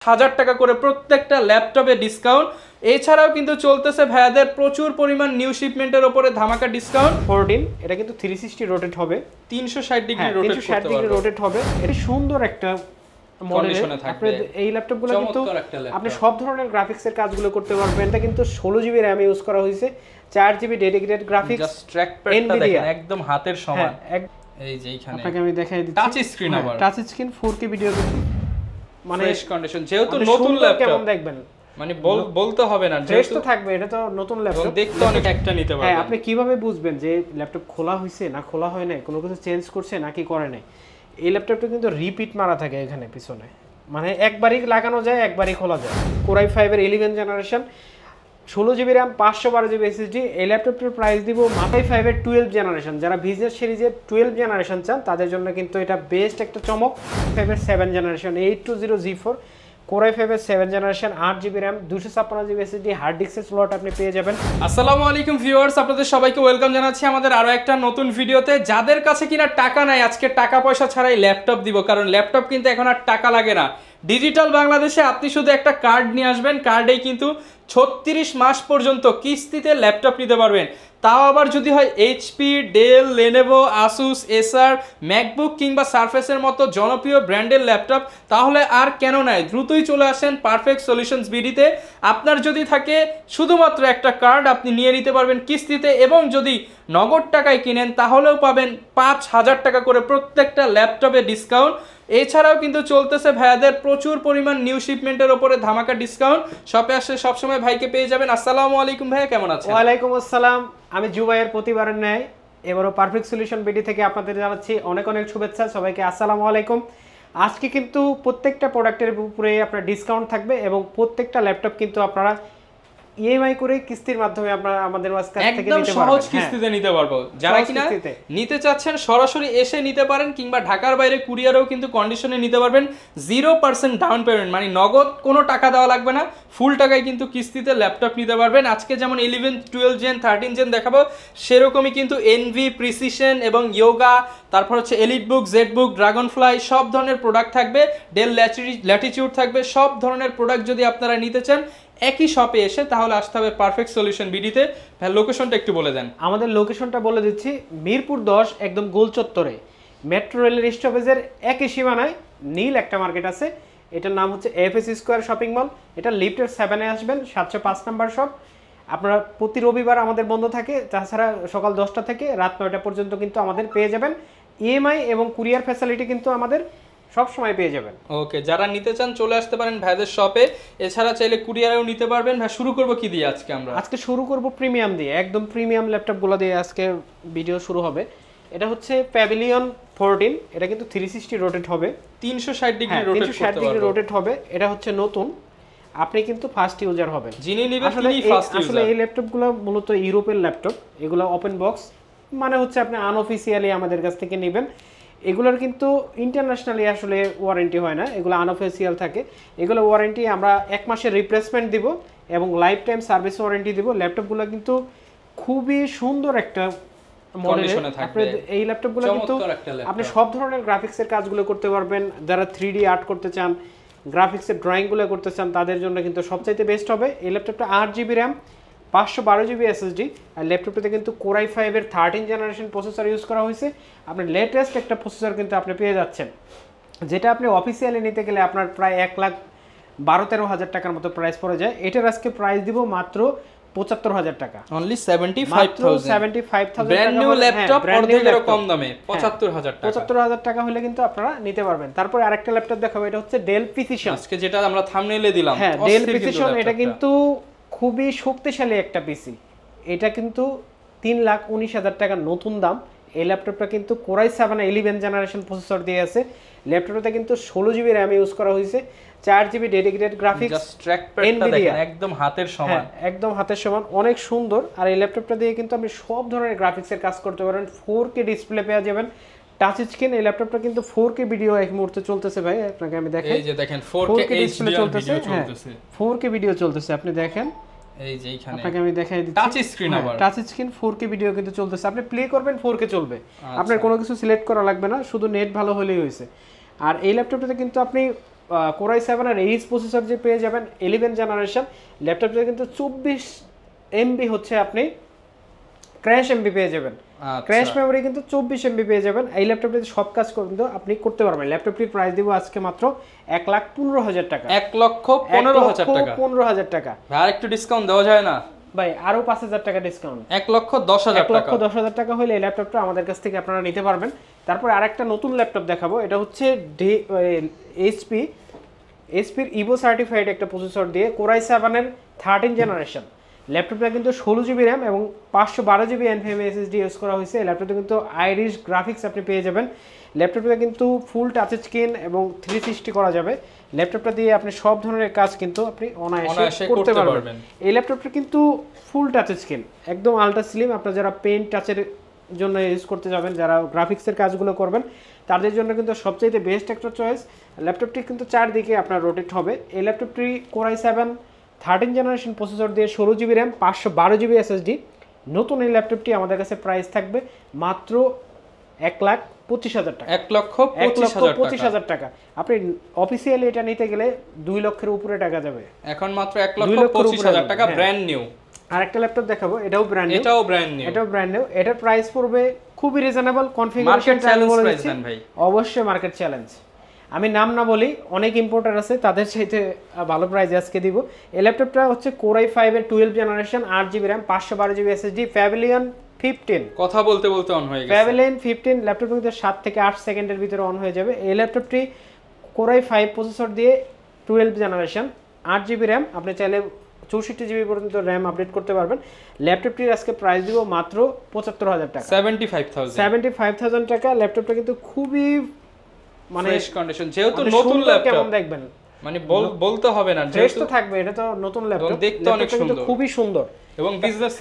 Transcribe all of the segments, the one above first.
1000 টাকা করে প্রত্যেকটা ল্যাপটপে ডিসকাউন্ট। এছাড়াও কিন্তু চলতেছে ভাইয়াদের প্রচুর পরিমাণ নিউ শিপমেন্টের উপরে ধামাকা ডিসকাউন্ট। 14 এটা কিন্তু 360 রোটেট হবে, 360 ডিগ্রি রোটেট হবে। এটা সুন্দর একটা মডেল। আপনি এই ল্যাপটপগুলো কিন্তু আপনি সব ধরনের গ্রাফিক্সের কাজগুলো করতে পারবেন। এটা কিন্তু 16GB RAM ইউজ করা হয়েছে, 4GB dedicated graphics. Just track প্যাডটা দেখেন একদম হাতের সমান। এই যে এইখানে আপনাকে আমি দেখাই দিচ্ছি টাচ স্ক্রিন, আবার টাচ স্ক্রিন 4K ভিডিও, মানে ফ্রেশ কন্ডিশন। যেহেতু নতুন ল্যাপটপ কেমন দেখবেন, মানে বলতে হবে না, ফ্রেশ তো থাকবে। এটা তো নতুন ল্যাপটপ, দেখতে অনেক একটা নিতে পারবেন। হ্যাঁ, আপনি কিভাবে বুঝবেন যে ল্যাপটপ খোলা হয়েছে না খোলা হয় নাই, কোনো কিছু চেঞ্জ করছে নাকি করে নাই? এই ল্যাপটপটা কিন্তু রিপিট মারা থাকে এখানে পিছনে, মানে একবারই লাগানো যায়, একবারই খোলা যায়। Core i5 এর 11 generation, 16GB RAM, 512GB SSD। এই ল্যাপটপটার প্রাইস দিব i5 এর 12 জেনারেশন। যারা বিজনেস সিরিজের 12 জেনারেশন চান তাদের জন্য কিন্তু এটা বেস্ট একটা চমক। 5 এর 7 জেনারেশন 820G4, Core i5 এর 7 generation, 8GB RAM, 256GB SSD, hard ডিস্কের স্লট আপনি পেয়ে যাবেন। আসসালামু আলাইকুম ভিউয়ার্স, আপনাদের সবাইকে ওয়েলকাম জানাচ্ছি আমাদের আরো একটা নতুন ভিডিওতে। যাদের কাছে কিনা টাকা নাই, আজকে টাকা পয়সা ছাড়াই ল্যাপটপ দিব, কারণ ল্যাপটপ কিন্তু এখন আর টাকা লাগে না। ডিজিটাল বাংলাদেশে আপনি শুধু একটা কার্ড নিয়ে আসবেন, কার্ডেই কিন্তু 36 মাস পর্যন্ত কিস্তিতে ল্যাপটপ নিতে পারবেন। তাও আবার যদি হয় এইচপি, ডেল, লেনোভো, আসুস, এসার, ম্যাকবুক কিংবা সারফেসের মতো জনপ্রিয় ব্র্যান্ডের ল্যাপটপ, তাহলে আর কেন নয়, দ্রুতই চলে আসেন পারফেক্ট সলিউশনস বিডিতে। আপনার যদি থাকে শুধুমাত্র একটা কার্ড, আপনি নিয়ে নিতে পারবেন কিস্তিতে, এবং যদি নগদ টাকায় কিনেন তাহলেও পাবেন 5000 টাকা করে প্রত্যেকটা ল্যাপটপে ডিসকাউন্ট। এছাড়াও কিন্তু চলতেছে ভাইয়াদের প্রচুর পরিমাণ নিউ শিপমেন্টের উপরে ধামাকা ডিসকাউন্ট। শপে আসলে সবসময় ভাইকে পেয়ে যাবেন। আসসালামু আলাইকুম ভাইয়া, কেমন আছেন? ওয়ালাইকুম আসসালাম, আমি জুবাইয়ের প্রতিবারের ন্যায় এবারও পারফেক্ট সলিউশন বিডি থেকে আপনাদের জানাচ্ছি অনেক অনেক শুভেচ্ছা। সবাইকে আসসালামু আলাইকুম। আজকে কিন্তু প্রত্যেকটা প্রোডাক্টের উপরে আপনার ডিসকাউন্ট থাকবে, এবং প্রত্যেকটা ল্যাপটপ কিন্তু আপনারা ইএমআই করে কিস্তির মাধ্যমে আপনারা আমাদের কাছ থেকে নিতে পারবেন। একদম সহজ কিস্তিতে নিতে পারবো। যারা কিনা নিতে চাচ্ছেন সরাসরি এসে নিতে পারেন, কিংবা ঢাকার বাইরে কুরিয়ারেও কিন্তু কন্ডিশনে নিতে পারবেন। 0% ডাউন পেমেন্ট, মানে নগদ কোনো টাকা দেওয়া লাগবে না, ফুল টাকায় কিন্তু কিস্তিতে ল্যাপটপ নিতে পারবেন। আজকে যেমন 11, 12 জেন, 13 জেন দেখাবো, সেরকমই কিন্তু এনভি, প্রিসিশন এবং ইয়োগা, তারপর হচ্ছে এলিট বুক, জেড বুক, ড্রাগনফ্লাই, সব ধরনের প্রোডাক্ট থাকবে। ডেল ল্যাটিটিউড থাকবে। সব ধরনের প্রোডাক্ট যদি আপনারা নিতে চান একই শপে এসে, তাহলে আসতে হবে পারফেক্ট সলিউশন বিডিতে। ভাই লোকেশনটা একটু বলে দেন। আমাদের লোকেশনটা বলে দিচ্ছি, মিরপুর 10, একদম গোল চত্বরে মেট্রো রেলের স্টপেজের একই সীমানায় নীল একটা মার্কেট আছে, এটার নাম হচ্ছে এফএস স্কোয়ার শপিং মল। এটা লিফটের 7-এ আসবেন, 705 নাম্বার শপ। আপনারা প্রতি রবিবার আমাদের বন্ধ থাকে, তাছাড়া সকাল 10টা থেকে রাত 9টা পর্যন্ত কিন্তু আমাদের পেয়ে যাবেন। ইএমআই এবং কুরিয়ার ফ্যাসিলিটি কিন্তু আমাদের সব সময় পেয়ে যাবেন। ওকে, যারা নিতে চান চলে আসতে পারেন ভাইদের শপে। এছাড়া চাইলে কুরিয়ারেও নিতে পারবেন। ভাই শুরু করব কি দিয়ে আজকে? আজকে শুরু করব প্রিমিয়াম দিয়ে, একদম প্রিমিয়াম ল্যাপটপগুলো দিয়ে আজকে ভিডিও শুরু হবে। এটা হচ্ছে প্যাভিলিয়ন 14, এটা কিন্তু 360 রোটেট হবে, 360 ডিগ্রি রোটেট হবে। এটা হচ্ছে নতুন, আপনি কিন্তু ফার্স্ট ইউজার হবেন। যিনি নেবেন তিনি ফার্স্ট ইউজার। আসলে এই ল্যাপটপগুলো মূলত ইউরোপের ল্যাপটপ, এগুলো ওপেন বক্স, মানে হচ্ছে আপনি আনঅফিসিয়ালি আমাদের কাছ থেকে নেবেন। এগুলোর কিন্তু ইন্টারন্যাশনালি আসলে ওয়ারেন্টি হয় না, এগুলো আনঅফিসিয়াল থাকে। এগুলো ওয়ারেন্টি আমরা 1 মাসের রিপ্লেসমেন্ট দিব এবং লাইফ টাইম সার্ভিস ওয়ারেন্টি দিব। ল্যাপটপগুলো কিন্তু খুবই সুন্দর একটা মডেল। এই ল্যাপটপগুলো কিন্তু আপনি সব ধরনের গ্রাফিক্সের কাজগুলো করতে পারবেন। যারা 3D আর্ট করতে চান, গ্রাফিক্সের ড্রয়িংগুলো করতে চান, তাদের জন্য কিন্তু সবচাইতে বেস্ট হবে। এই ল্যাপটপটা 8GB RAM, 512GB SSD। আর ল্যাপটপটাতে কিন্তু Core i5 এর 13 জেনারেশন প্রসেসর ইউজ করা হয়েছে। আপনি লেটেস্ট একটা প্রসেসর কিন্তু আপনি পেয়ে যাচ্ছেন, যেটা আপনি অফিসিয়ালি নিতে গেলে আপনার প্রায় 1,12-13,000 টাকার মতো প্রাইস পড়ে যায়। এটার আজকে প্রাইস দিব মাত্র 75,000 টাকা, অনলি 75,000 ব্র্যান্ড নিউ ল্যাপটপ, অর্ধেকেরও কম দামে 75,000 টাকা হলে কিন্তু আপনারা নিতে পারবেন। তারপরে আরেকটা ল্যাপটপ দেখাবো, এটা হচ্ছে ডেল প্রিসিশন। আজকে যেটা আমরা থাম্বনেইলে দিলাম, হ্যাঁ ডেল প্রিসিশন। এটা কিন্তু খুবই শক্তিশালী একটা পিসি। এটা কিন্তু 3,19,000 টাকা নতুন দাম। এই ল্যাপটপটা কিন্তু Core i7 11 জেনারেশন প্রসেসর দিয়ে আছে। ল্যাপটপটাতে কিন্তু 16GB RAM ইউজ করা হয়েছে, 4GB dedicated graphics. Just track প্যাডটা দেখেন একদম হাতের সমান, একদম হাতের সমান, অনেক সুন্দর। আর এই ল্যাপটপটা দিয়ে কিন্তু আপনি সব ধরনের গ্রাফিক্সের কাজ করতে পারেন। 4K ডিসপ্লে পেয়ে যাবেন, টাচ স্ক্রিন। এই ল্যাপটপটা কিন্তু 4K ভিডিও এই মুহূর্তে চলতেছে ভাই, আপনাকে আমি দেখাই। এই যে দেখেন 4K ডিসপ্লে চলতেছে, 4K ভিডিও চলতেছে, আপনি দেখেন। এই যে এইখানে আপনাকে আমি দেখাই দিচ্ছি, টাচ স্ক্রিন, আবার টাচ স্ক্রিন 4K ভিডিও কিন্তু চলতেছে। আপনি প্লে করবেন 4K চলবে, আপনার কোনো কিছু সিলেক্ট করা লাগবে না, শুধু নেট ভালো হলেই হয়েছে। আর এই ল্যাপটপটাতে কিন্তু আপনি কোরাই 7 এর এইচ প্রসেসর যে পেয়ে যাবেন 11 জেনারেশন। ল্যাপটপটা কিন্তু 24 এমবি হচ্ছে আপনি ক্র্যাশ এমবি পেয়ে যাবেন। ক্র্যাশ মেমোরি কিন্তু 24 এমবি পেয়ে যাবেন। এই ল্যাপটপটিতে সব কাজ কিন্তু আপনি করতে পারবেন। ল্যাপটপটির প্রাইস দিব আজকে মাত্র 1,15,000 টাকা। 1,15,000 টাকা। 1,15,000 টাকা। আর একটু ডিসকাউন্ট দেওয়া যায় না ভাই? আরো 5,000 টাকা ডিসকাউন্ট। 1,10,000 টাকা। 1,10,000 টাকা হলে এই ল্যাপটপটা আমাদের কাছ থেকে আপনারা নিতে পারবেন। তারপর আরেকটা নতুন ল্যাপটপ দেখাবো, এটা হচ্ছে এইচপির ইভো সার্টিফাইড একটা প্রসেসর দিয়ে কোরাই 7 এর 13 জেনারেশন। ল্যাপটপটা কিন্তু 16 জিবি র্যাম এবং 512 জিবি এনভিএমই এসএসডি ইউজ করা হয়েছে। ল্যাপটপটা কিন্তু আইরিশ গ্রাফিক্স আপনি পেয়ে যাবেন। ল্যাপটপটা কিন্তু ফুল টাচ স্ক্রিন এবং 360 করা যাবে। ল্যাপটপটা দিয়ে আপনি সব ধরনের কাজ কিন্তু আপনি অনায়াসে করতে পারবেন। এই ল্যাপটপটা কিন্তু ফুল টাচ স্ক্রিন, একদম আলট্রা স্লিম। আপনারা যারা পেন টাচের জন্য ইউজ করতে যাবেন, যারা গ্রাফিক্সের কাজগুলো করবেন, তাদের জন্য কিন্তু সবচেয়ে বেস্ট একটা চয়েস। ল্যাপটপটি কিন্তু চারদিকে আপনার রোটেট হবে। এই ল্যাপটপটি কোরাই 7 13 জেনারেশন প্রসেসর দিয়ে 16 জিবি র্যাম 512 জিবি এসএসডি। নতুন এই ল্যাপটপটি আমাদের কাছে প্রাইস থাকবে মাত্র 1,25,000 টাকা। 1,25,000 টাকা। আপনি অফিসিয়ালি এটা নিতে গেলে 2 লক্ষের উপরে টাকা যাবে। এখন মাত্র 1,25,000 টাকা ব্র্যান্ড নিউ। আরেকটা ল্যাপটপ দেখাবো, এটাও ব্র্যান্ড নিউ। এটাও ব্র্যান্ড নিউ। এটার প্রাইস পড়বে খুবই রিজনেবল। কনফিগারেশন চ্যালেঞ্জ বলে দিচ্ছি, অবশ্যই মার্কেট চ্যালেঞ্জ। আমি নাম না বলি, অনেক ইম্পোর্টার আছে, তাদের চাইতে ভালো প্রাইসে আজকে দিব। এই ল্যাপটপটা হচ্ছে কোরাই 5 এর 12 generation, 8 GB RAM 512 GB SSD, pavilion 15। কথা বলতে বলতে অন হয়ে গেছে। প্যাভিলিয়ন 15 ল্যাপটপটা কিন্তু 7 থেকে 8 সেকেন্ডের ভিতরে অন হয়ে যাবে। এই ল্যাপটপটি কোরাই 5 প্রসেসর দিয়ে 12 জেনারেশন, 8 জিবি র্যাম। আপনি চাইলে 64 জিবি পর্যন্ত র্যাম আপডেট করতে পারবেন। ল্যাপটপটির আজকে প্রাইস দিব মাত্র 75,000 টাকা। 75,000 টাকা। ল্যাপটপটা কিন্তু খুবই মানে ফ্রেশ কন্ডিশন, যেহেতু নতুন ল্যাপটপ কেমন দেখবেন, মানে বলতে হবে না, ফ্রেশ তো থাকবে, এটা তো নতুন ল্যাপটপ, দেখতে অনেক সুন্দর, খুবই সুন্দর এবং বিজনেস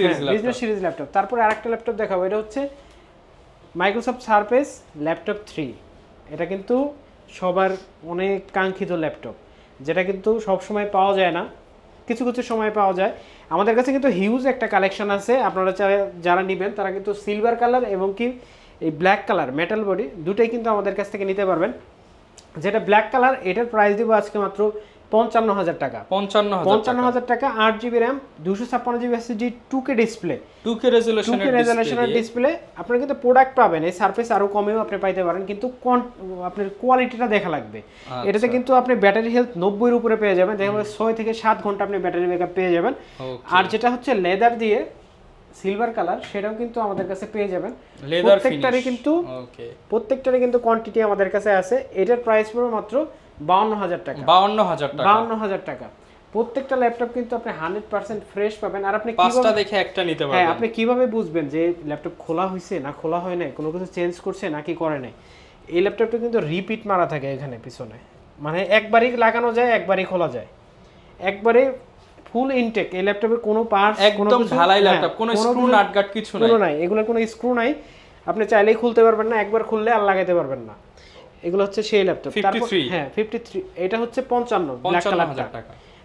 সিরিজ ল্যাপটপ। তারপরে আরেকটা ল্যাপটপ দেখাবো, এটা হচ্ছে মাইক্রোসফট সারফেস ল্যাপটপ 3। এটা কিন্তু সবার অনেক কাঙ্ক্ষিত ল্যাপটপ, যেটা কিন্তু সব সময় পাওয়া যায় না, কিছু কিছু সময় পাওয়া যায়। আমাদের কাছে কিন্তু হিউজ একটা কালেকশন আছে। আপনারা যারা নেবেন তারা কিন্তু সিলভার কালার এবং কি এই ব্ল্যাক কালার মেটাল বডি দুটোই কিন্তু আমাদের কাছ থেকে নিতে পারবেন। যেটা ব্ল্যাক কালার, এটার প্রাইস দিব আজকে মাত্র 55,000 টাকা। 55,000 টাকা। 8 GB RAM, 256 GB SSD, 2K display, 2K রেজোলিউশনের ডিসপ্লে। আপনারা কিন্তু প্রোডাক্ট পাবেন এই সারফেস আরো কমেও আপনি পাইতে পারেন, কিন্তু আপনার কোয়ালিটিটা দেখা লাগবে। এটাতে কিন্তু আপনি ব্যাটারি হেলথ 90 এর উপরে পেয়ে যাবেন, দেখবেন 6 থেকে 7 ঘন্টা আপনি ব্যাটারি ব্যাকআপ পেয়ে যাবেন। আর যেটা হচ্ছে লেদার দিয়ে সিলভার কালার, সেটাও কিন্তু আমাদের কাছে পেয়ে যাবেন। প্রত্যেকটারই কিন্তু কোয়ান্টিটি আমাদের কাছে আছে। এটার প্রাইস পড়বে মাত্র 52,000 টাকা। 52,000 টাকা। প্রত্যেকটা ল্যাপটপ কিন্তু আপনি 100% ফ্রেশ পাবেন। আর আপনি পাঁচটা দেখে একটা নিতে পারবেন। হ্যাঁ, আপনি কিভাবে বুঝবেন যে ল্যাপটপ খোলা হয়েছে না খোলা হয় নাই, কোনো কিছু চেঞ্জ করছে নাকি করে নাই? এই ল্যাপটপটা কিন্তু রিপিট মারা থাকে এখানে পিছনে, মানে একবারই লাগানো যায়, একবারই খোলা যায়, একবারে ফুল ইনটেক। এই ল্যাপটপের কোনো পার্টস, একদম ঢালাই ল্যাপটপ, কোনো স্ক্রু নাট গাট কিছু নাই, এগুলোর কোনো স্ক্রু নাই। আপনি চাইলেই খুলতে পারবেন না, একবার খুললে আর লাগাতে পারবেন না। এগুলো হচ্ছে সেই ল্যাপটপ। হ্যাঁ 53, এটা হচ্ছে 55 ব্ল্যাক কালারটা।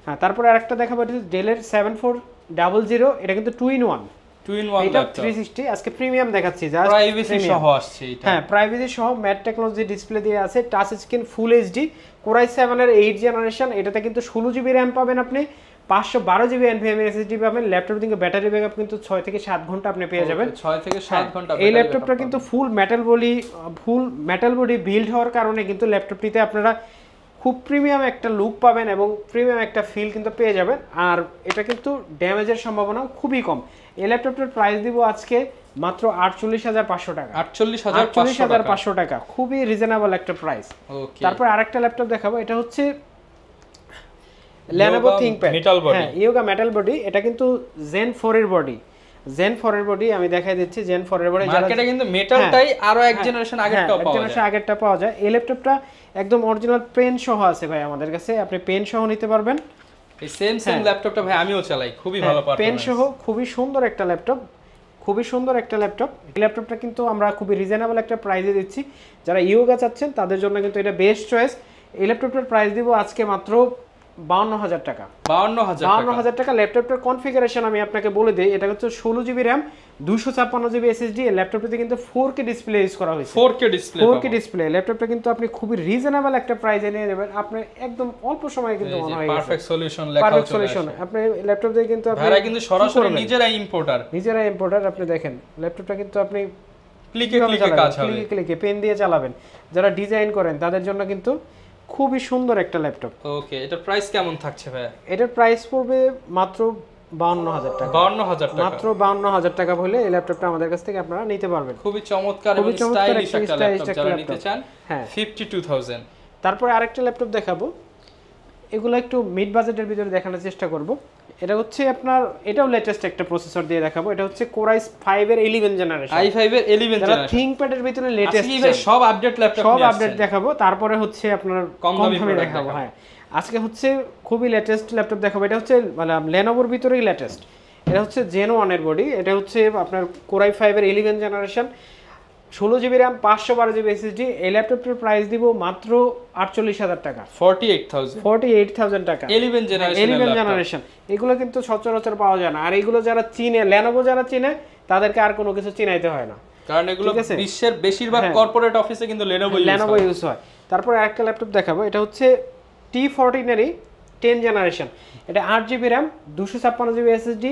হ্যাঁ, তারপরে আরেকটা দেখাবো, এটা ডেলের 7400, এটা কিন্তু 2-in-1 এটা 360। আজকে প্রিমিয়াম দেখাচ্ছি, জাস্ট প্রাইভেসি সহ আসছে এটা। হ্যাঁ, প্রাইভেসি সহ ম্যাট টেকনোলজি ডিসপ্লে দিয়ে আছে, touch screen, full HD, core i 7 এর 8 জেনারেশন। এটাতে কিন্তু 16 জিবি র্যাম পাবেন আপনি, 512 জিবি এনভিএমই এসএসডি পাবেন। ল্যাপটপ থেকে ব্যাটারি ব্যাকআপ কিন্তু 6 থেকে 7 ঘন্টা আপনি পেয়ে যাবেন। 6 থেকে 7 ঘন্টা। এই ল্যাপটপটা কিন্তু ফুল মেটাল বডি বিল্ড হওয়ার কারণে কিন্তু ল্যাপটপটিতে আপনারা খুব প্রিমিয়াম একটা লুক পাবেন এবং প্রিমিয়াম একটা ফিল কিন্তু পেয়ে যাবেন। আর এটা কিন্তু ড্যামেজের সম্ভাবনা খুবই কম। এই ল্যাপটপটার প্রাইস দিব আজকে মাত্র 48,500 টাকা। 48,500 টাকা, খুবই রিজনেবল একটা প্রাইস। তারপর আরেকটা ল্যাপটপ দেখাবো, এটা হচ্ছে Lenovo ThinkPad, হ্যাঁ ইয়োগা মেটাল বডি। এটা কিন্তু Zen 4 এর বডি, আমি দেখাই দিচ্ছি। Zen 4 এর বডি মার্কেটে কিন্তু মেটালটাই আরো এক জেনারেশন আগেরটা পাওয়া যায়। এই ল্যাপটপটা একদম অরিজিনাল পেন সহ আছে ভাই আমাদের কাছে, আপনি পেন সহ নিতে পারবেন। এই সেম ল্যাপটপটা ভাই আমিও চালাই, খুবই ভালো পারফরম্যান্স, পেন সহ খুবই সুন্দর একটা ল্যাপটপ, এই ল্যাপটপটা কিন্তু আমরা খুবই রিজনেবল একটা প্রাইসে দিচ্ছি। যারা ইয়োগা চাচ্ছেন তাদের জন্য কিন্তু এটা বেস্ট চয়েস। এই ল্যাপটপটার প্রাইস দিব আজকে মাত্র 52,000 টাকা। 52,000 টাকা। ল্যাপটপটার কনফিগারেশন আমি আপনাকে বলে দিই, এটা হচ্ছে 16GB RAM 256GB SSD। ল্যাপটপটাতে কিন্তু 4K ডিসপ্লে ইউজ করা হয়েছে। 4K display. ল্যাপটপটা কিন্তু আপনি খুবই রিজনেবল একটা প্রাইসে নিয়ে যাবেন, আপনি একদম অল্প সময়ে কিন্তু মনে হয় পারফেক্ট সলিউশন লেখা আছে। আপনি ল্যাপটপ দিয়ে কিন্তু আপনি ভাইরা কিন্তু সরাসরি নিজেরাই ইম্পোর্টার। আপনি দেখেন ল্যাপটপটা কিন্তু আপনি ক্লিকে কাজ হবে, ক্লিকে পেন দিয়ে চালাবেন। যারা ডিজাইন করেন তাদের জন্য কিন্তু খুবই সুন্দর একটা ল্যাপটপ। ওকে, এটার প্রাইস কেমন থাকছে ভাই? এটার প্রাইস পড়বে মাত্র 52,000 টাকা। 52,000 টাকা, মাত্র 52,000 টাকা হলে এই ল্যাপটপটা আমাদের কাছ থেকে আপনারা নিতে পারবেন। খুবই চমৎকার এবং স্টাইলিশ একটা ল্যাপটপ যারা নিতে চান। হ্যাঁ, 52,000। তারপরে আরেকটা ল্যাপটপ দেখাবো, এগুলো একটু মিড বাজেটের ভিতরে দেখানোর চেষ্টা করব। এটা হচ্ছে আপনার, এটাও লেটেস্ট একটা প্রসেসর দিয়ে দেখাবো। এটা হচ্ছে Core i5 এর 11 জেনারেশন। i5 এর 11 জেনারেশন। ThinkPad এর ভিতরে লেটেস্ট সব আপডেট ল্যাপটপ সব আপডেট দেখাবো। তারপরে হচ্ছে আপনার কম দামে দেখাবো। হ্যাঁ, আজকে হচ্ছে খুবই লেটেস্ট ল্যাপটপ দেখাবো। এটা হচ্ছে মানে Lenovoর ভিতরেই লেটেস্ট। এটা হচ্ছে Gen 1 এর বডি। এটা হচ্ছে আপনার Core i5 এর 11 generation, 16GB RAM 512GB SSD। এই ল্যাপটপটার প্রাইস দিব মাত্র 48,000 টাকা। 48,000 টাকা। 11 জেনারেশন। এগুলো কিন্তু সচরাচর পাওয়া যায় না। আর এগুলো যারা চিনে, Lenovo যারা চিনে, তাদেরকে আর কোনো কিছু চিনাইতে হয় না, কারণ এগুলো বিশ্বের বেশিরভাগ কর্পোরেট অফিসে কিন্তু Lenovo ইউজ হয়। তারপর আরেকটা ল্যাপটপ দেখাবো, এটা হচ্ছে T14 এরই 10 জেনারেশন। এটা 8GB RAM 256GB SSD,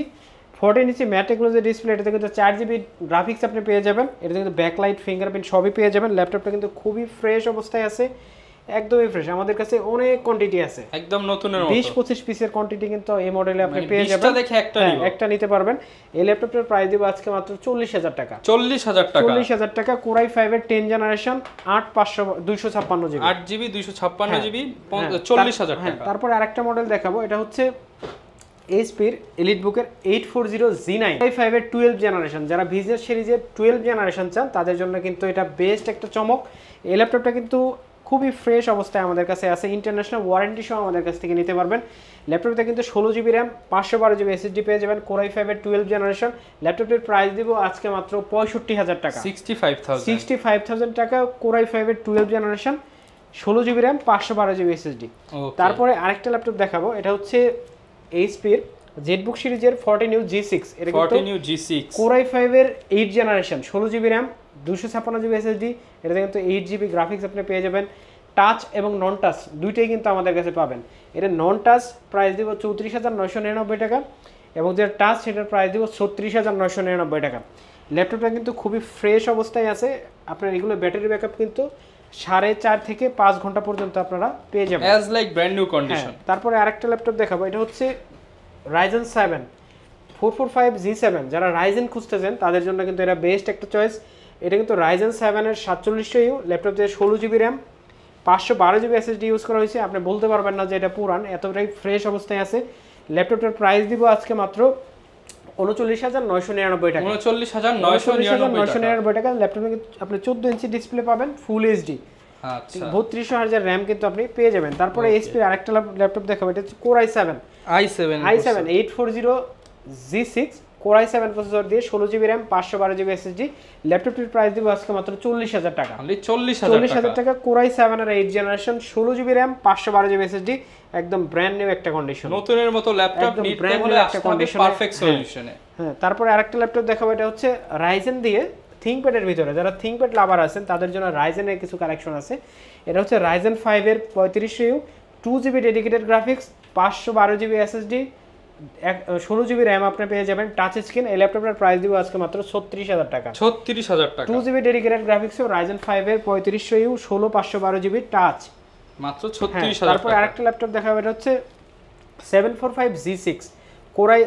14 ইঞ্চি ম্যাট টেকনোলজি ডিসপ্লে। এটাতে কিন্তু 4GB গ্রাফিক্স আপনি পেয়ে যাবেন। এটাতে কিন্তু ব্যাকলাইট, ফিঙ্গারপ্রিন্ট সবই পেয়ে যাবেন। ল্যাপটপটা কিন্তু খুবই ফ্রেশ অবস্থায় আছে, একদমই ফ্রেশ। আমাদের কাছে অনেক কোয়ান্টিটি আছে, একদম নতুনের মতো 20-25 পিসের কোয়ান্টিটি কিন্তু এই মডেলে আপনি পেয়ে যাবেন। দেখে একটা নিতে পারবেন। এই ল্যাপটপটার প্রাইস দিব আজকে মাত্র 40,000 টাকা। 40,000 টাকা। Core i5 এর 10 জেনারেশন 256GB 8GB 256GB 40,000 টাকা। তারপরে আরেকটা মডেল দেখাবো, এটা হচ্ছে এইচপির এলিটবুকের 840 G9 i5 এর 12 জেনারেশন। যারা বিজনেস সিরিজের 12 জেনারেশন চান তাদের জন্য কিন্তু এটা বেস্ট একটা চমক। এই ল্যাপটপটা কিন্তু খুবই ফ্রেশ অবস্থায় আমাদের কাছে আছে, ইন্টারন্যাশনাল ওয়ারেন্টি সহ আমাদের কাছ থেকে নিতে পারবেন। ল্যাপটপটা কিন্তু 16GB RAM 512GB SSD পেয়ে যাবেন, Core i5 এর 12 জেনারেশন। ল্যাপটপটির প্রাইস দিব আজকে মাত্র 65,000 টাকা। 65,000 টাকা। Core i5 এর 12 generation, 16GB RAM 512GB SSD। তারপরে আরেকটা ল্যাপটপ দেখাবো, এটা হচ্ছে এইচপির জেটবুক সিরিজের 14U G6। এটা কিন্তু 14U G6 Core i5 এর 8 generation, 16GB RAM 256GB SSD। এটাতে কিন্তু 8GB গ্রাফিক্স আপনি পেয়ে যাবেন। টাচ এবং নন টাচ দুইটাই কিন্তু আমাদের কাছে পাবেন। এটা নন টাচ প্রাইস দিব 34,999 টাকা, এবং যেটা টাচ সেটার প্রাইস দিব 36,999 টাকা। ল্যাপটপটা কিন্তু খুবই ফ্রেশ অবস্থায় আছে। আপনার এগুলো ব্যাটারি ব্যাকআপ কিন্তু 4.5 থেকে 5 ঘন্টা পর্যন্ত আপনারা পেয়ে যাবেন, as like brand new condition. তারপরে আরেকটা ল্যাপটপ দেখাবো, এটা হচ্ছে Ryzen 7 445 G7। যারা Ryzen খুঁজতেছেন তাদের জন্য কিন্তু এটা বেস্ট একটা চয়েস। এটা কিন্তু Ryzen 7 এর 4700U ল্যাপটপ, দিয়ে 16GB RAM 512GB SSD use করা হয়েছে। আপনি বলতে পারবেন না যে এটা পুরান, এতটাই ফ্রেশ অবস্থায় আছে। ল্যাপটপটার প্রাইস দিব আজকে মাত্র 39,999 টাকা। 39,999 টাকা। ল্যাপটপে কিন্তু আপনি 14 ইঞ্চি ডিসপ্লে পাবেন, ফুল এইচডি। আচ্ছা, 32,000 RAM কিন্তু আপনি পেয়ে যাবেন। তারপরে এইচপি আরেকটা ল্যাপটপ দেখাবো, এটা হচ্ছে Core i7 840 G6 Core i7 processor দিয়ে 16GB RAM 512GB SSD। ল্যাপটপটির price দিব আজকে মাত্র 40,000 টাকা। 40,000 টাকা। Core i7 এর 8 generation, 16GB RAM 512GB SSD, একদম ব্র্যান্ড নিউ একটা কন্ডিশন, নতুনের মতো ল্যাপটপ নিতে হলে একটা কন্ডিশন, পারফেক্ট সলিউশনে। হ্যাঁ, তারপরে আরেকটা ল্যাপটপ দেখাবো, এটা হচ্ছে Ryzen দিয়ে ThinkPad এর ভিতরে। যারা ThinkPad লাভার আছেন তাদের জন্য Ryzen এর কিছু কালেকশন আছে। এটা হচ্ছে Ryzen 5 এর 3500U 2GB dedicated graphics 512GB SSD 16GB RAM আপনি পেয়ে যাবেন, টাচ স্ক্রিন। এই ল্যাপটপটার প্রাইস দিব আজকে মাত্র 36,000 টাকা। 36,000 টাকা। 2GB ডেডিকেটেড গ্রাফিক্স Ryzen 5 এর 3500U 16512GB টাচ, মাত্র 36,000 টাকা। তারপর আরেকটা ল্যাপটপ দেখাবো, এটা হচ্ছে 745 G6 Core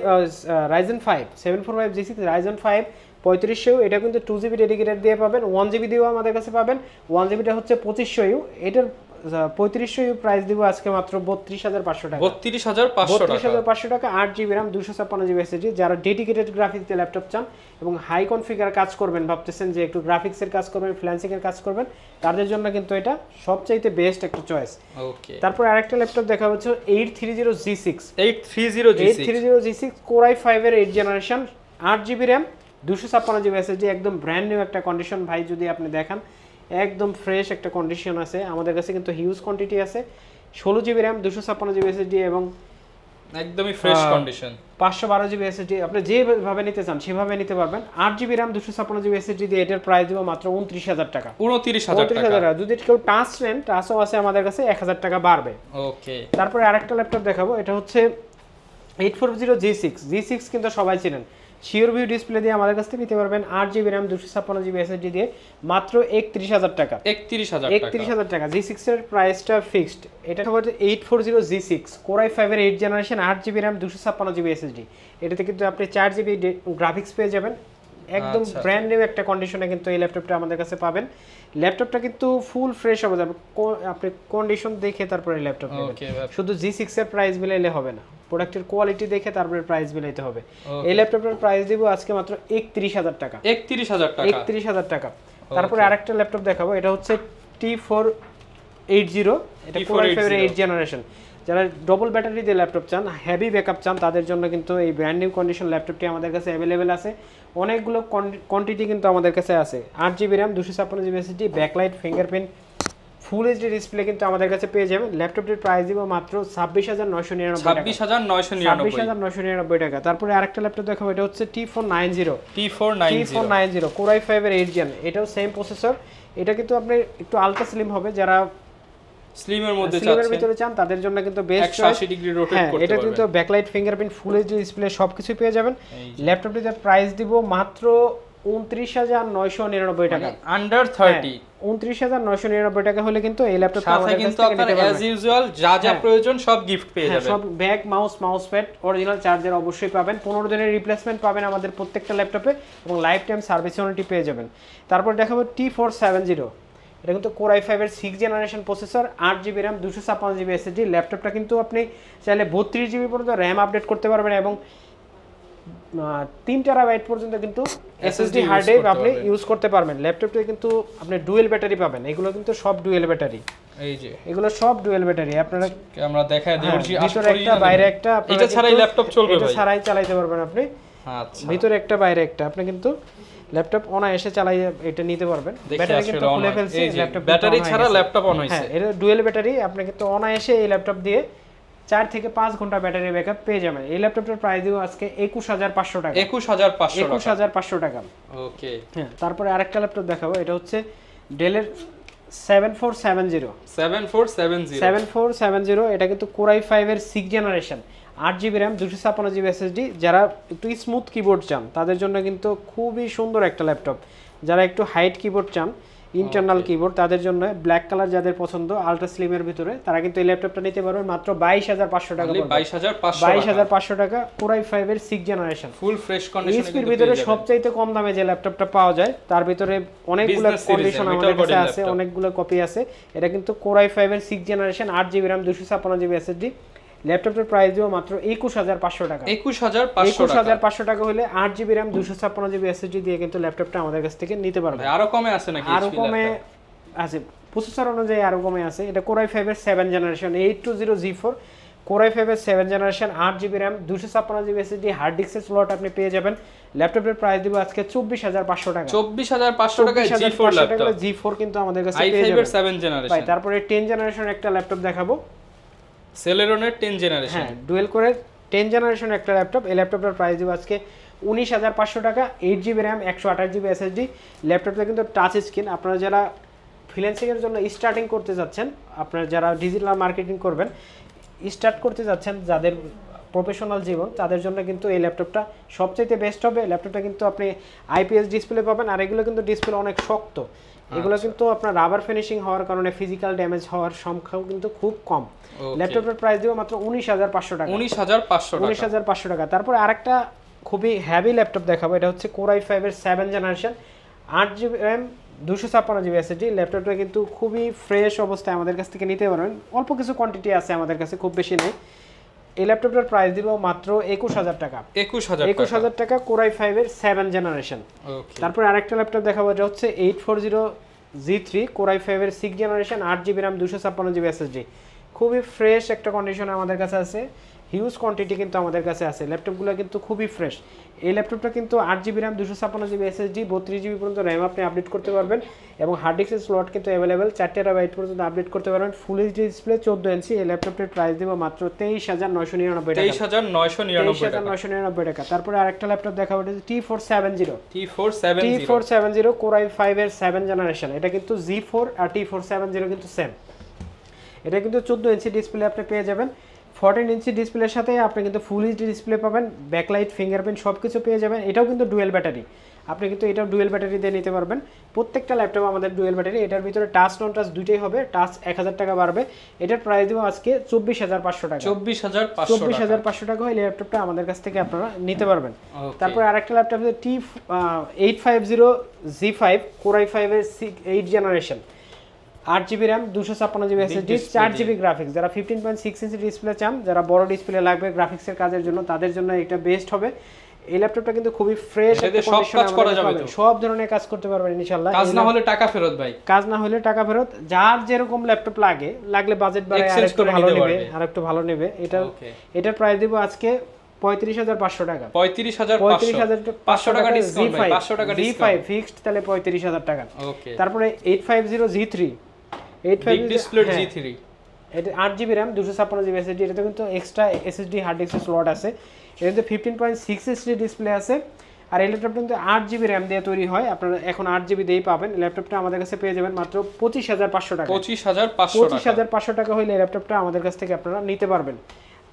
Ryzen 5 745 G6 Ryzen 5 3500U। এটা কিন্তু 2GB ডেডিকেটেড দিয়ে পাবেন, 1GB দিয়েও আমাদের কাছে পাবেন। 1GBটা হচ্ছে 2500U, এটার 3500U প্রাইস দিব আজকে মাত্র 32,500 টাকা। 32,500 টাকা। 8GB RAM 256GB SSD। যারা ডেডিকেটেড গ্রাফিক্স দিয়ে ল্যাপটপ চান এবং হাই কনফিগার কাজ করবেন, ভাবতেছেন যে একটু গ্রাফিক্সের কাজ করবেন, ফ্রিল্যান্সিং এর কাজ করবেন, তাদের জন্য কিন্তু এটা সবচাইতে বেস্ট একটা চয়েস। ওকে, তারপর আরেকটা ল্যাপটপ দেখা হচ্ছে 830 G6 Core i5 এর 8 generation, 8GB RAM 256GB SSD, একদম ব্র্যান্ড নিউ একটা কন্ডিশন। ভাই যদি আপনি দেখান, একদম ফ্রেশ একটা কন্ডিশন আছে। আমাদের কাছে কিন্তু হিউজ কোয়ান্টিটি আছে, 16GB RAM 256GB SSD এবং একদমই ফ্রেশ কন্ডিশন 512GB SSD আপনি যেভাবে নিতে চান সেভাবে নিতে পারবেন। 8GB RAM 256GB SSD দিয়ে এটার প্রাইস দিব মাত্র 29000 টাকা। 29000 টাকা। যদি কেউ টাচ নেন, টাচও আছে আমাদের কাছে, 1000 টাকা বাড়বে। ওকে, তারপরে আরেকটা ল্যাপটপ দেখাবো, এটা হচ্ছে 840G6 কিন্তু সবাই চিনেন। শিওর ভিউ ডিসপ্লে দিয়ে আমাদের কাছ থেকে নিতে পারবেন 8GB RAM 256GB SSD দিয়ে মাত্র 31000 টাকা। 31000 টাকা। G6 এর প্রাইসটা ফিক্সড। এটা হচ্ছে 840G6 Core i5 এর 8th generation 8GB RAM 256GB SSD। এটাতে কিন্তু আপনি 4GB গ্রাফিক্স পেয়ে যাবেন। একদম ব্র্যান্ড নিউ একটা কন্ডিশনে কিন্তু এই ল্যাপটপটা আমাদের কাছে পাবেন। ল্যাপটপটা কিন্তু ফুল ফ্রেশ হবে, আপনি কন্ডিশন দেখে তারপরে ল্যাপটপ নেবেন। শুধু G6 এর প্রাইস মিলাইলে হবে না, প্রোডাক্টের কোয়ালিটি দেখে তারপরে প্রাইস মিলাইতে হবে। এই ল্যাপটপের প্রাইস দিব আজকে মাত্র 31000 টাকা। 31000 টাকা। তারপরে আরেকটা ল্যাপটপ দেখাবো, এটা হচ্ছে T480, এটা Core i5 এর 8th জেনারেশন। যারা ডবল ব্যাটারি দিয়ে ল্যাপটপ চান, হেভি ব্যাকআপ চান, তাদের জন্য কিন্তু এই ব্র্যান্ড নিউ কন্ডিশন ল্যাপটপটি আমাদের কাছে অ্যাভেলেবেল আছে। অনেকগুলো কোয়ান্টিটি কিন্তু আমাদের কাছে আছে। 8GB RAM 256GB SSD, backlight, fingerprint, full HD display কিন্তু আমাদের কাছে পেয়ে যাবেন। ল্যাপটপটির প্রাইস দিব মাত্র 26999 টাকা। 26999 টাকা। তারপরে আরেকটা ল্যাপটপ দেখাবো, এটা হচ্ছে T490 Core i5 এর 8th জেন। এটাও সেম প্রসেসর। এটা কিন্তু আপনি একটু আলট্রা স্লিম হবে, যারা স্লিমের মধ্যে স্লিমের ভিতরে চান তাদের জন্য কিন্তু বেস্ট চয়েস। 180 ডিগ্রি রোটেট করতে পারবেন। এটা কিন্তু backlight, fingerprint, full HD display সবকিছু পেয়ে যাবেন। ল্যাপটপটিতে প্রাইস দিব মাত্র 29999 টাকা। আন্ডার 30 29999 টাকা হলে কিন্তু এই ল্যাপটপটা আমাদের কাছ থেকে নিতে পারবেন। অ্যাজ ইউজুয়াল যা যা প্রয়োজন সব গিফট পেয়ে যাবেন। সব bag, mouse pad, original charger অবশ্যই পাবেন। 15 দিনের রিপ্লেসমেন্ট পাবেন আমাদের প্রত্যেকটা ল্যাপটপে এবং লাইফ টাইম সার্ভিস ওয়ারেন্টি পেয়ে যাবেন। তারপর দেখাবো T470, এটা কিন্তু Core i5 এর 6th generation processor, 8GB RAM 256GB SSD। ল্যাপটপটা কিন্তু আপনি চাইলে 32GB পর্যন্ত RAM আপডেট করতে পারবেন এবং 3 টেরাবাইট পর্যন্ত কিন্তু এসএসডি হার্ড ড্রাইভ আপনি ইউজ করতে পারবেন। ল্যাপটপে কিন্তু আপনি ডুয়েল ব্যাটারি পাবেন। এগুলো কিন্তু সব ডুয়েল ব্যাটারি। এই যে এগুলো সব ডুয়েল ব্যাটারি। আপনারা আমরা দেখায় দিচ্ছি, ভিতরে একটা বাইরে একটা। এটা ছাড়াই ল্যাপটপ চলবে ভাই? এটা ছাড়াই চালাতে পারবেন আপনি। আচ্ছা, ভিতরে একটা বাইরে একটা, আপনি কিন্তু ল্যাপটপ অনায়াসে চালাই এটা নিতে পারবেন। ব্যাটারি কিন্তু খুলে ফেলছি, ল্যাপটপ ব্যাটারি ছাড়া ল্যাপটপ অন হইছে। হ্যাঁ, এটা ডুয়েল ব্যাটারি। আপনি কিন্তু অনায়াসে এই ল্যাপটপ দিয়ে 4 থেকে 5 ঘন্টা ব্যাটারি ব্যাকআপ পেয়ে যাবেন। এই ল্যাপটপটার প্রাইস দিব আজকে 21500 টাকা। 21500 টাকা। ওকে, হ্যাঁ। তারপরে আরেকটা ল্যাপটপ দেখাবো, এটা হচ্ছে ডেলের 7470। এটা কিন্তু Core i5 এর 6th generation, 8GB RAM 256GB SSD। যারা একটু স্মুথ কিবোর্ড চান তাদের জন্য কিন্তু খুবই সুন্দর একটা ল্যাপটপ। যারা একটু হাইট কিবোর্ড চান, ইন্টারনাল কিবোর্ড, তাদের জন্য ব্ল্যাক কালার যাদের পছন্দ, আলট্রা স্লিমের ভিতরে, তারা কিন্তু এই ল্যাপটপটা নিতে পারবেন মাত্র 22500 টাকা। 22500 টাকা। Core i5 এর 6th জেনারেশন, ফুল ফ্রেশ কন্ডিশনে এইচপির ভিতরে সবচাইতে কম দামে যে ল্যাপটপটা পাওয়া যায়, তার ভিতরে অনেকগুলো কন্ডিশন আমাদের কাছে আছে, অনেকগুলো কপি আছে। এটা কিন্তু Core i5 এর 6th generation, 8GB RAM 256GB SSD। ল্যাপটপের প্রাইস দিব মাত্র 21500 টাকা। 21500 টাকা হলে 8GB RAM 256GB SSD দিয়ে কিন্তু ল্যাপটপটা আমাদের কাছ থেকে নিতে পারবেন। আরো কমে আছে নাকি? আরো কমে আছে, প্রসেসর অনুযায়ী আরো কমে আছে। এটা Core i5 এর 7th generation 820G4, Core i5 এর 7th generation, 8GB RAM 256GB SSD, hard ডিস্কের স্লট আপনি পেয়ে যাবেন। ল্যাপটপের প্রাইস দিব আজকে 24500 টাকা। 24500 টাকা G4 ল্যাপটপ। G4 কিন্তু আমাদের কাছে পেয়ে যাবেন। i5 এর 7th জেনারেশন। ভাই, তারপরে 10th জেনারেশন একটা ল্যাপটপ দেখাবো, Celeron-এর 10th জেনারেশন। হ্যাঁ, ডুয়েল কোরের 10th জেনারেশন একটা ল্যাপটপ। এই ল্যাপটপটার প্রাইস দিব আজকে 19500 টাকা। 8GB RAM 128GB SSD। ল্যাপটপটা কিন্তু টাচ স্ক্রিন। আপনারা যারা ফ্রিল্যান্সিং এর জন্য স্টার্টিং করতে যাচ্ছেন, আপনারা যারা ডিজিটাল মার্কেটিং করবেন, স্টার্ট করতে যাচ্ছেন, যাদের প্রফেশনাল জীবন, তাদের জন্য কিন্তু এই ল্যাপটপটা সবচেয়ে বেস্ট হবে। ল্যাপটপটা কিন্তু আপনি আইপিএস ডিসপ্লে পাবেন, আর এগুলো কিন্তু ডিসপ্লে অনেক শক্ত। এগুলো কিন্তু আপনার রাবার ফিনিশিং হওয়ার কারণে ফিজিক্যাল ড্যামেজ হওয়ার সংখ্যাও কিন্তু খুব কম। ল্যাপটপের প্রাইস দিব মাত্র 19500 টাকা। 19500 টাকা। তারপরে আরেকটা খুবই হেভি ল্যাপটপ দেখাবো, এটা হচ্ছে Core i5 এর 7th generation, 8GB RAM 256GB SSD। ল্যাপটপটা কিন্তু খুবই ফ্রেশ অবস্থায় আমাদের কাছ থেকে নিতে পারবেন। অল্প কিছু কোয়ান্টিটি আছে আমাদের কাছে, খুব বেশি নেই। এই ল্যাপটপটার প্রাইস দিব মাত্র 21000 টাকা। 21000 টাকা। Core i5 এর 7th জেনারেশন। তারপরে আরেকটা ল্যাপটপ দেখাবো, এটা হচ্ছে 840G3, Core i5 এর 6th generation, 8GB RAM 256GB SSD। খুবই ফ্রেশ একটা কন্ডিশনে আমাদের কাছে আছে, হিউজ কোয়ান্টিটি কিন্তু আমাদের কাছে আছে। ল্যাপটপগুলো কিন্তু খুবই ফ্রেশ। এই ল্যাপটপটা কিন্তু 8GB RAM 256GB SSD 32GB পর্যন্ত র্যাম আপনি আপডেট করতে পারবেন এবং হার্ড ডিস্কের স্লট কিন্তু অ্যাভেলেবেল 4 TB পর্যন্ত আপডেট করতে পারবেন। ফুল এইচডি ডিসপ্লে 14 ইঞ্চি। এই ল্যাপটপটির প্রাইস দেব মাত্র 23999 টাকা। 23999 টাকা। তারপরে আরেকটা ল্যাপটপ দেখাবো, এটা T470 T470 Core i5 এর 7 জেনারেশন। এটা কিন্তু Z4 আর T470 কিন্তু সেম। এটা কিন্তু 14 ইঞ্চি ডিসপ্লে আপনি পেয়ে যাবেন। 14 ইঞ্চি ডিসপ্লের সাথে আপনি কিন্তু ফুল এইচডি ডিসপ্লে পাবেন, ব্যাকলাইট, ফিঙ্গারপ্রিন্ট সব কিছু পেয়ে যাবেন। এটাও কিন্তু ডুয়েল ব্যাটারি, আপনি কিন্তু এটাও ডুয়েল ব্যাটারি দিয়ে নিতে পারবেন। প্রত্যেকটা ল্যাপটপ আমাদের ডুয়েল ব্যাটারি। এটার ভিতরে টাচ নন টাচ দুইটাই হবে। টাচ 1000 টাকা বাড়বে। এটার প্রাইস দেবো আজকে 24500 টাকা। 24500 টাকা হলে ল্যাপটপটা আমাদের কাছ থেকে আপনারা নিতে পারবেন। তারপর আরেকটা ল্যাপটপ আছে T850 Z5 Core i5 এর 8 generation, 8GB RAM 256GB SSD 4GB graphics. যারা 15.6 ইঞ্চি ডিসপ্লে চান, যারা বড় ডিসপ্লে লাগবে গ্রাফিক্সের কাজের জন্য, তাদের জন্য এটা বেস্ট হবে। এই ল্যাপটপটা কিন্তু খুবই ফ্রেশ, সব ধরনের কাজ করতে পারবেন ইনশাআল্লাহ। কাজ না হলে টাকা ফেরত ভাই, কাজ না হলে টাকা ফেরত। যার যেরকম ল্যাপটপ লাগলে বাজেট বাড়ায় আরেকটু ভালো নেবে, আরেকটু ভালো নেবে। এটার প্রাইস দেব আজকে 35500 টাকা। 35500 টাকা ডিসকাউন্ট ভাই, 500 টাকা ডিসকাউন্ট ফিক্সড, তাহলে 35000 টাকা। তারপরে 850 Z3 বিগ ডিসপ্লে G3, এটা 8GB র্যাম 256GB SSD। এটাতে কিন্তু এক্সট্রা SSD হার্ড ডিস্কের স্লট আছে। এটাতে 15.6 ইঞ্চি ডিসপ্লে আছে। আর এই ল্যাপটপটা কিন্তু 8GB র্যাম দিয়ে তৈরি হয়। আপনারা এখন 8GB দিয়েই পাবেন। ল্যাপটপটা আমাদের কাছে পেয়ে যাবেন মাত্র 25500 টাকা। 25500 টাকা হইলে এই ল্যাপটপটা আমাদের কাছ থেকে আপনারা নিতে পারবেন।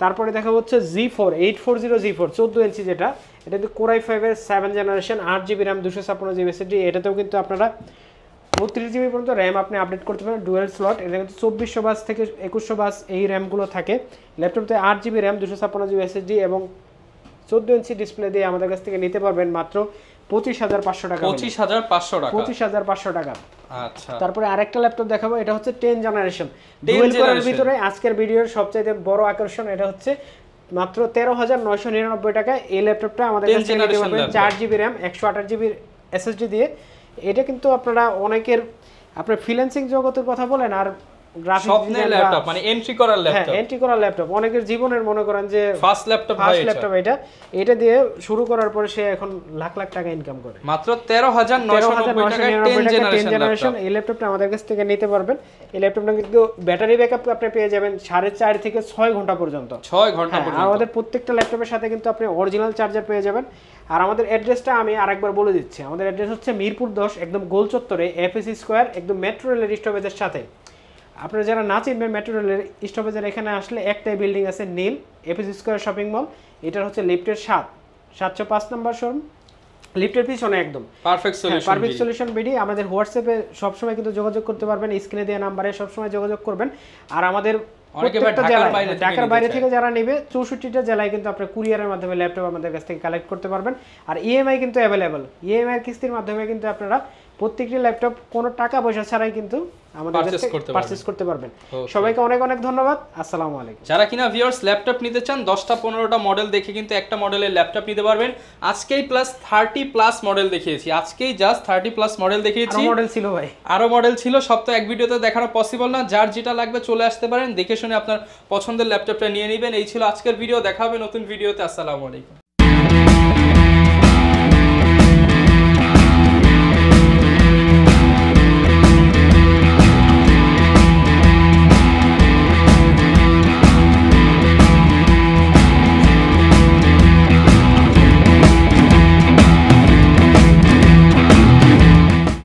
তারপরে দেখা হচ্ছে Z4 840 Z4 14 ইঞ্চি, যেটা এটা কিন্তু Core i5 এর 7 generation, 8GB RAM 256GB SSD। এটাতেও কিন্তু আপনারা 32GB পর্যন্ত র্যাম আপনি আপডেট করতে পারেন, ডুয়েল স্লট। এটা কিন্তু 2400 বাস থেকে 2100 বাস এই র্যামগুলো থাকে। ল্যাপটপতে 8GB র্যাম 256GB SSD এবং 14 ইঞ্চি ডিসপ্লে দিয়ে আমাদের কাছ থেকে নিতে পারবেন মাত্র 25500 টাকা। 25500 টাকা। আচ্ছা, তারপরে আরেকটা ল্যাপটপ দেখাবো, এটা হচ্ছে 10 জেনারেশন ডুয়েল কোরের ভিতরে। আজকের ভিডিওর সবচেয়ে বড় আকর্ষণ, এটা হচ্ছে মাত্র 13999 টাকা। এই ল্যাপটপটা আমাদের কাছে নিতে পারবেন 4GB র্যাম 128GB SSD দিয়ে। এটা কিন্তু আপনারা অনেকের আপনার ফ্রিল্যান্সিং জগতের কথা বলেন আর গ্রাফিক্স স্বপ্নের ল্যাপটপ, মানে এন্ট্রি করার ল্যাপটপ। হ্যাঁ, এন্ট্রি করার ল্যাপটপ অনেকের জীবনের মনে করেন যে ফার্স্ট ল্যাপটপ এটা দিয়ে শুরু করার পরে সে এখন লাখ লাখ টাকা ইনকাম করে। মাত্র 13999 টাকায় 10 জেনারেশন এই ল্যাপটপটা আমাদের কাছ থেকে নিতে পারবেন। এই ল্যাপটপটা কিন্তু ব্যাটারি ব্যাকআপ আপনি পেয়ে যাবেন 4.5 থেকে 6 ঘন্টা পর্যন্ত। 6 ঘন্টা পর্যন্ত। আমাদের প্রত্যেকটা ল্যাপটপের সাথে কিন্তু আপনি অরিজিনাল চার্জার পেয়ে যাবেন। আর আমাদের অ্যাড্রেসটা আমি আরেকবার বলে দিচ্ছি। আমাদের অ্যাড্রেস হচ্ছে মিরপুর 10, একদম গোল চত্বরে, FSC স্কয়ার, একদম মেট্রো রেলের স্টপেজের সাথে। আপনারা যারা না চিনবেন, মেট্রো রেলের স্টপেজের এখানে আসলে একটাই বিল্ডিং আছে নীল, FSC স্কয়ার শপিং মল। এটার হচ্ছে লিফটের 705 নম্বর শোরুম, লিফটের পিছনে একদম। Perfect solution BD. আমাদের হোয়াটসঅ্যাপে সবসময় কিন্তু যোগাযোগ করতে পারবেন, স্ক্রিনে দেওয়া নাম্বারে সবসময় যোগাযোগ করবেন। আর আমাদের ঢাকার বাইরে থেকে যারা নেবে 64টা জেলায় কিন্তু আপনি কুরিয়ারের মাধ্যমে ল্যাপটপ আমাদের কাছ থেকে কালেক্ট করতে পারবেন। আর ইএমআই কিন্তু অ্যাভেলেবল। ইএমআই কিস্তির মাধ্যমে কিন্তু আপনারা প্রত্যেকটি ল্যাপটপ কোনো টাকা পয়সা ছাড়াই কিন্তু আমাদের কাছ থেকে পারচেজ করতে পারবেন। সবাইকে অনেক অনেক ধন্যবাদ। আসসালামু আলাইকুম। যারা কিনা ভিউয়ার্স ল্যাপটপ নিতে চান 10টা 15টা মডেল দেখে কিন্তু একটা মডেলের ল্যাপটপ নিতে পারবেন। আজকেই প্লাস 30+ মডেল দেখিয়েছি, আজকেই জাস্ট 30+ মডেল দেখিয়েছি। মডেল ছিল ভাই, আরো মডেল ছিল, সব তো এক ভিডিওতে দেখানো পসিবল না। যার যেটা লাগবে চলে আসতে পারেন, দেখে শুনে আপনার পছন্দের ল্যাপটপটা নিয়ে নেবেন। এই ছিল আজকের ভিডিও, দেখা হবে নতুন ভিডিওতে। আসসালামু আলাইকুম।